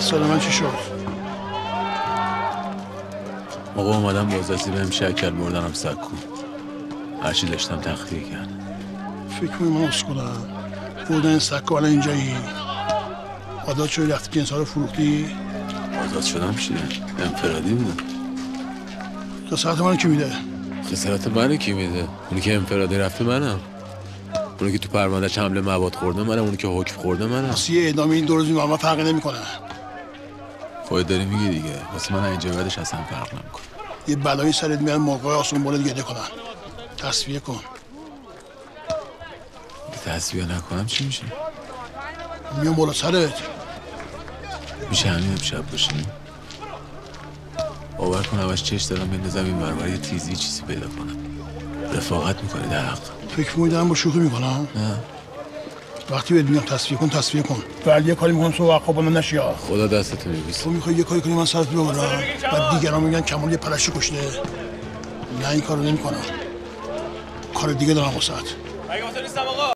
اصلا من چی شد؟ موقع اومدم بازرسی بهم شک کرد مردنم سکو. هرچی داشتم تخلیه کرد. فکر کنی من اسکولم بردن سکو الان اینجایی آزاد شدی رفتی جنس ها رو فروختی؟ آزاد شدم چیه؟ انفرادی بودم. خسارت منو کی میده؟ خسارت منو کی میده؟ اونی که انفرادی رفته منم. اونی که تو پروندهش حمله مواد خورده منم. اونی که حکم خورده منم. واسه یه اعدام این دو روز ما فرقی نمیکنه. خودت داری میگی دیگه. واسه من اینجا بعدش اصلا فرق نمیکنه. یه بلایی سرت میاد موقع آسون بالت گده کنن. تصفیه کن. تصفیه نکنم چی میشه؟ میام بالا سرت. میشه همین امشب باشیم؟ باور کن همش چش دارم بندازم این برابر یه تیزی چیزی پیدا کنم. رفاقت میکنی در حق. فکر می‌کنی دارم با شوخی میکنم؟ نه. وقتی بهت میگم تصفیه کن. بعد یه کاری میکنم تو عقابانه نشی ها. خدا دستتو میبوسه. تو میخوای یه کاری کنی من سرت ببرم. بعد دیگران میگن کمال یه پلشی کشته. نه این کارو نمیکنم. کار دیگه دارم واسات.